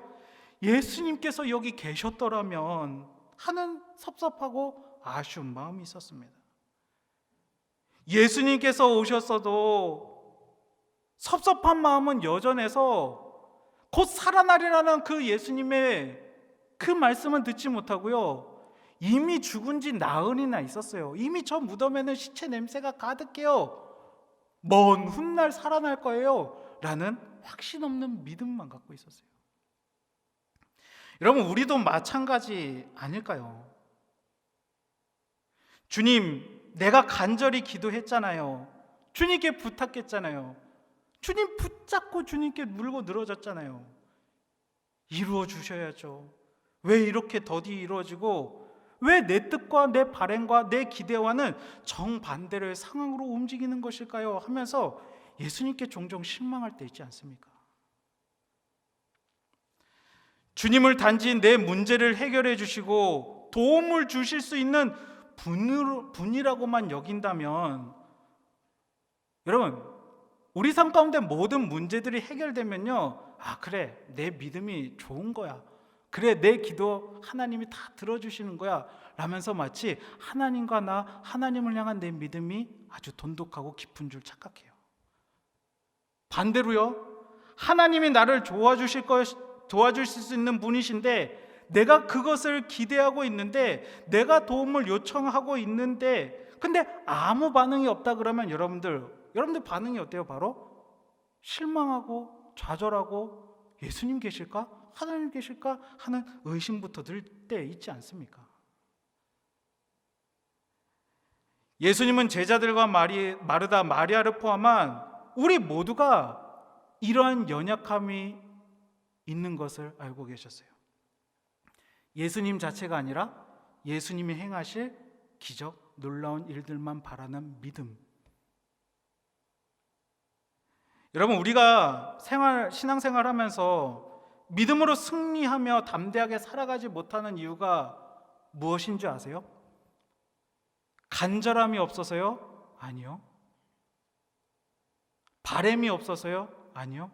예수님께서 여기 계셨더라면 하는 섭섭하고 아쉬운 마음이 있었습니다. 예수님께서 오셨어도 섭섭한 마음은 여전해서 곧 살아나리라는 그 예수님의 그 말씀은 듣지 못하고요, 이미 죽은 지 나흘이나 있었어요. 이미 저 무덤에는 시체 냄새가 가득해요. 먼 훗날 살아날 거예요 라는 확신 없는 믿음만 갖고 있었어요. 여러분, 우리도 마찬가지 아닐까요? 주님, 내가 간절히 기도했잖아요. 주님께 부탁했잖아요. 주님 붙잡고 주님께 물고 늘어졌잖아요. 이루어 주셔야죠. 왜 이렇게 더디 이루어지고 왜 내 뜻과 내 바램과 내 기대와는 정반대의 상황으로 움직이는 것일까요? 하면서 예수님께 종종 실망할 때 있지 않습니까? 주님을 단지 내 문제를 해결해 주시고 도움을 주실 수 있는 분이라고만 여긴다면, 여러분, 우리 삶 가운데 모든 문제들이 해결되면요 아, 그래, 내 믿음이 좋은 거야. 그래, 내 기도 하나님이 다 들어주시는 거야 라면서 마치 하나님과 나, 하나님을 향한 내 믿음이 아주 돈독하고 깊은 줄 착각해요. 반대로요, 하나님이 나를 도와주실 수 있는 분이신데 내가 그것을 기대하고 있는데, 내가 도움을 요청하고 있는데 근데 아무 반응이 없다 그러면 여러분들 반응이 어때요? 바로 실망하고 좌절하고 예수님 계실까? 하나님 계실까? 하는 의심부터 들 때 있지 않습니까? 예수님은 제자들과 마르다, 마리아를 포함한 우리 모두가 이러한 연약함이 있는 것을 알고 계셨어요. 예수님 자체가 아니라 예수님이 행하실 기적, 놀라운 일들만 바라는 믿음. 여러분, 우리가 신앙생활 하면서 믿음으로 승리하며 담대하게 살아가지 못하는 이유가 무엇인 줄 아세요? 간절함이 없어서요? 아니요. 바램이 없어서요? 아니요.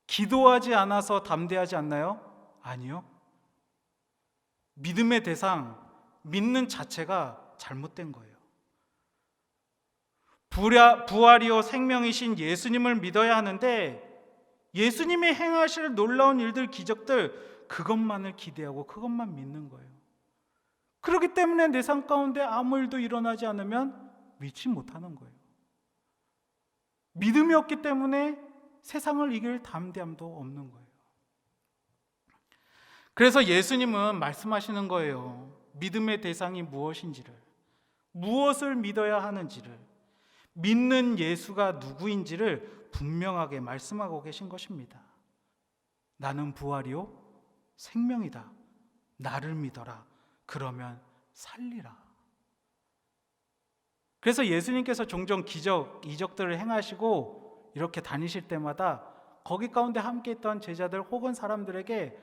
기도하지 않아서 담대하지 않나요? 아니요. 믿음의 대상, 믿는 자체가 잘못된 거예요. 부활이요 생명이신 예수님을 믿어야 하는데, 예수님이 행하실 놀라운 일들, 기적들, 그것만을 기대하고 그것만 믿는 거예요. 그렇기 때문에 내 삶 가운데 아무 일도 일어나지 않으면 믿지 못하는 거예요. 믿음이 없기 때문에 세상을 이길 담대함도 없는 거예요. 그래서 예수님은 말씀하시는 거예요. 믿음의 대상이 무엇인지를, 무엇을 믿어야 하는지를, 믿는 예수가 누구인지를 분명하게 말씀하고 계신 것입니다. 나는 부활이요 생명이다. 나를 믿어라. 그러면 살리라. 그래서 예수님께서 종종 기적, 이적들을 행하시고 이렇게 다니실 때마다 거기 가운데 함께 있던 제자들 혹은 사람들에게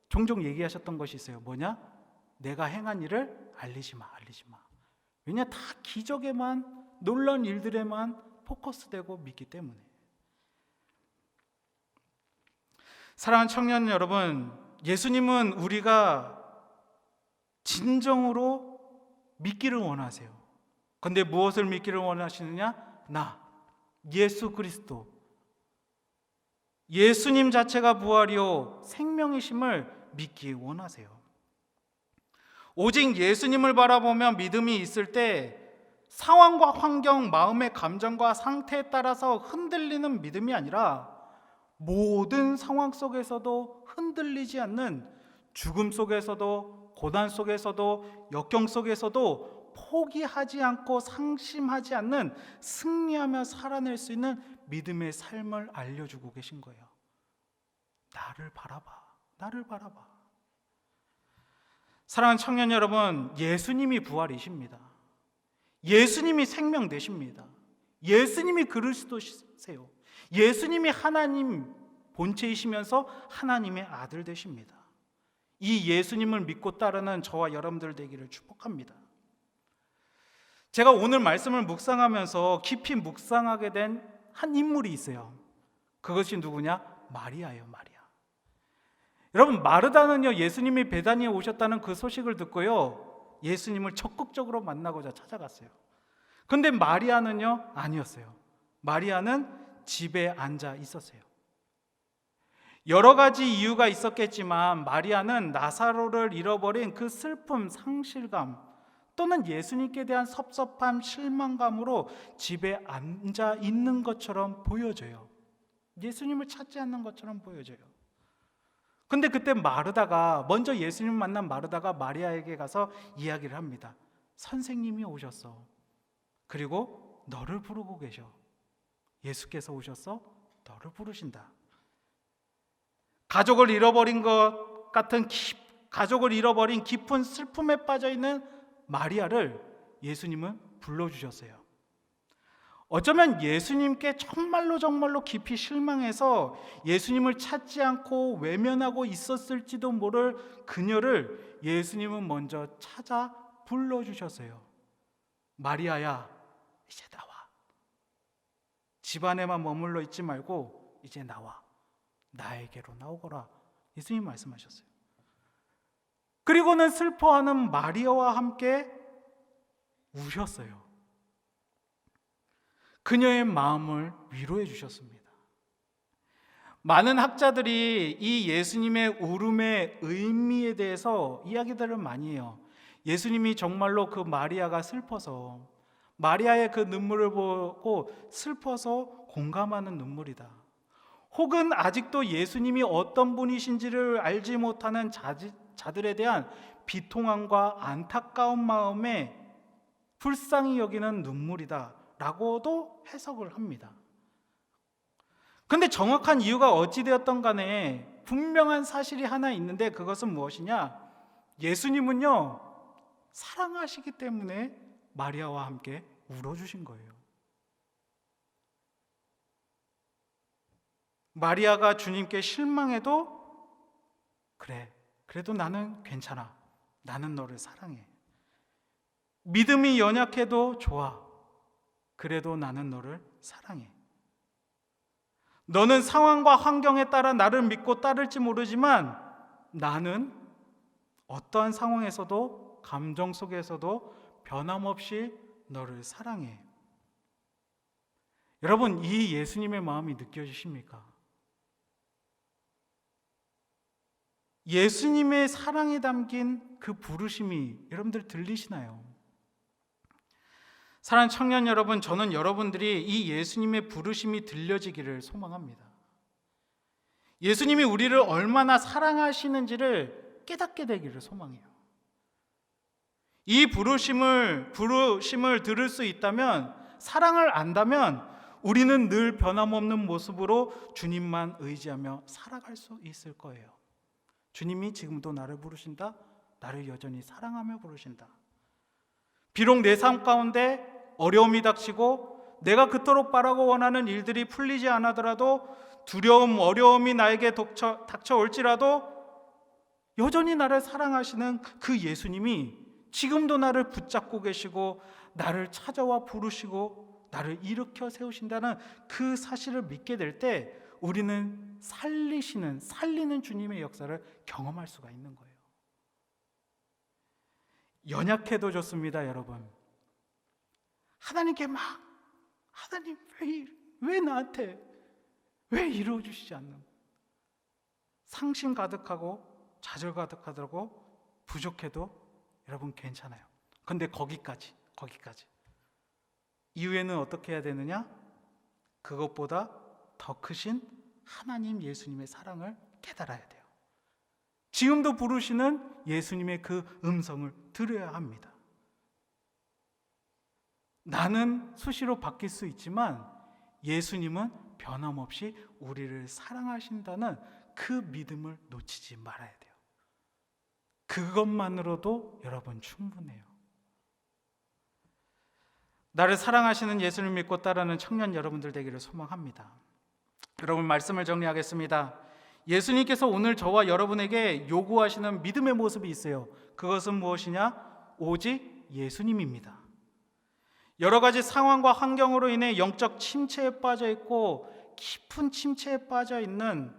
종종 얘기하셨던 것이 있어요. 뭐냐? 내가 행한 일을 알리지 마. 왜냐? 다 기적에만, 놀라운 일들에만 포커스되고 믿기 때문에. 사랑하는 청년 여러분, 예수님은 우리가 진정으로 믿기를 원하세요. 그런데 무엇을 믿기를 원하시느냐? 나, 예수 그리스도, 예수님 자체가 부활이요 생명이심을 믿기 원하세요. 오직 예수님을 바라보며 믿음이 있을 때 상황과 환경, 마음의 감정과 상태에 따라서 흔들리는 믿음이 아니라 모든 상황 속에서도 흔들리지 않는, 죽음 속에서도 고난 속에서도 역경 속에서도 포기하지 않고 상심하지 않는, 승리하며 살아낼 수 있는 믿음의 삶을 알려주고 계신 거예요. 나를 바라봐. 사랑하는 청년 여러분, 예수님이 부활이십니다. 예수님이 생명 되십니다. 예수님이 그리스도시세요. 예수님이 하나님 본체이시면서 하나님의 아들 되십니다. 이 예수님을 믿고 따르는 저와 여러분들 되기를 축복합니다. 제가 오늘 말씀을 묵상하면서 깊이 묵상하게 된 한 인물이 있어요. 그것이 누구냐? 마리아예요. 마리아. 여러분, 마르다는요, 예수님이 베다니에 오셨다는 그 소식을 듣고요, 예수님을 적극적으로 만나고자 찾아갔어요. 그런데 마리아는요, 아니었어요. 마리아는 집에 앉아 있었어요. 여러 가지 이유가 있었겠지만 마리아는 나사로를 잃어버린 그 슬픔, 상실감, 또는 예수님께 대한 섭섭함, 실망감으로 집에 앉아 있는 것처럼 보여져요. 예수님을 찾지 않는 것처럼 보여져요. 근데 그때 마르다가, 먼저 예수님 만난 마르다가 마리아에게 가서 이야기를 합니다. 선생님이 오셨어. 그리고 너를 부르고 계셔. 예수께서 오셔서 너를 부르신다. 가족을 잃어버린 것 같은 가족을 잃어버린 깊은 슬픔에 빠져 있는 마리아를 예수님은 불러주셨어요. 어쩌면 예수님께 정말로 깊이 실망해서 예수님을 찾지 않고 외면하고 있었을지도 모를 그녀를 예수님은 먼저 찾아 불러주셨어요. 마리아야, 이제 나와. 집 안에만 머물러 있지 말고 이제 나와. 나에게로 나오거라. 예수님 말씀하셨어요. 그리고는 슬퍼하는 마리아와 함께 우셨어요. 그녀의 마음을 위로해 주셨습니다. 많은 학자들이 이 예수님의 울음의 의미에 대해서 이야기들을 많이 해요. 예수님이 정말로 그 마리아가 슬퍼서, 마리아의 그 눈물을 보고 슬퍼서 공감하는 눈물이다. 혹은 아직도 예수님이 어떤 분이신지를 알지 못하는 자들에 대한 비통함과 안타까운 마음에 불쌍히 여기는 눈물이다 라고도 해석을 합니다. 근데 정확한 이유가 어찌되었던 간에 분명한 사실이 하나 있는데, 그것은 무엇이냐? 예수님은요, 사랑하시기 때문에 마리아와 함께 울어주신 거예요. 마리아가 주님께 실망해도 그래, 그래도 나는 괜찮아. 나는 너를 사랑해. 믿음이 연약해도 좋아. 그래도 나는 너를 사랑해. 너는 상황과 환경에 따라 나를 믿고 따를지 모르지만 나는 어떠한 상황에서도 감정 속에서도 변함없이 너를 사랑해. 여러분, 이 예수님의 마음이 느껴지십니까? 예수님의 사랑이 담긴 그 부르심이 여러분들 들리시나요? 사랑하는 청년 여러분, 저는 여러분들이 이 예수님의 부르심이 들려지기를 소망합니다. 예수님이 우리를 얼마나 사랑하시는지를 깨닫게 되기를 소망해요. 이 부르심을 들을 수 있다면, 사랑을 안다면 우리는 늘 변함없는 모습으로 주님만 의지하며 살아갈 수 있을 거예요. 주님이 지금도 나를 부르신다. 나를 여전히 사랑하며 부르신다. 비록 내 삶 가운데 어려움이 닥치고 내가 그토록 바라고 원하는 일들이 풀리지 않아더라도, 두려움, 어려움이 나에게 닥쳐올지라도 여전히 나를 사랑하시는 그 예수님이 지금도 나를 붙잡고 계시고 나를 찾아와 부르시고 나를 일으켜 세우신다는 그 사실을 믿게 될 때 우리는 살리는 주님의 역사를 경험할 수가 있는 거예요. 연약해도 좋습니다, 여러분. 하나님께 하나님 왜 나한테 왜 이루어 주시지 않는, 상심 가득하고 좌절 가득하다고 부족해도 여러분 괜찮아요. 근데 거기까지 이후에는 어떻게 해야 되느냐? 그것보다 더 크신 하나님 예수님의 사랑을 깨달아야 돼요. 지금도 부르시는 예수님의 그 음성을 들어야 합니다. 나는 수시로 바뀔 수 있지만 예수님은 변함없이 우리를 사랑하신다는 그 믿음을 놓치지 말아야 돼요. 그것만으로도 여러분 충분해요. 나를 사랑하시는 예수를 믿고 따르는 청년 여러분들 되기를 소망합니다. 여러분, 말씀을 정리하겠습니다. 예수님께서 오늘 저와 여러분에게 요구하시는 믿음의 모습이 있어요. 그것은 무엇이냐? 오직 예수님입니다. 여러 가지 상황과 환경으로 인해 영적 침체에 빠져 있고 깊은 침체에 빠져 있는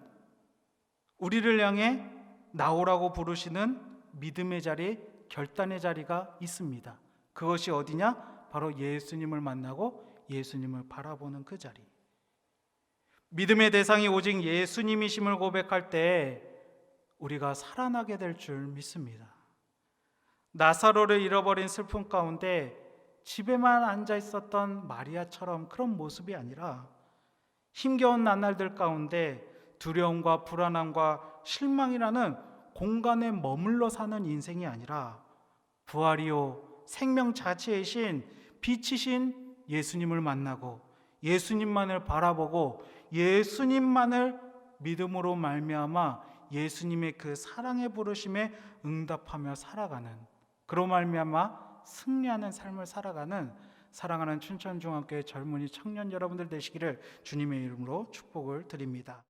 우리를 향해 나오라고 부르시는 믿음의 자리, 결단의 자리가 있습니다. 그것이 어디냐? 바로 예수님을 만나고 예수님을 바라보는 그 자리. 믿음의 대상이 오직 예수님이심을 고백할 때 우리가 살아나게 될 줄 믿습니다. 나사로를 잃어버린 슬픔 가운데 집에만 앉아 있었던 마리아처럼 그런 모습이 아니라, 힘겨운 나날들 가운데 두려움과 불안함과 실망이라는 공간에 머물러 사는 인생이 아니라 부활이요 생명 자체이신 빛이신 예수님을 만나고 예수님만을 바라보고 예수님만을 믿음으로 말미암아 예수님의 그 사랑의 부르심에 응답하며 살아가는, 그로 말미암아 승리하는 삶을 살아가는 사랑하는 춘천중학교의 젊은이 청년 여러분들 되시기를 주님의 이름으로 축복을 드립니다.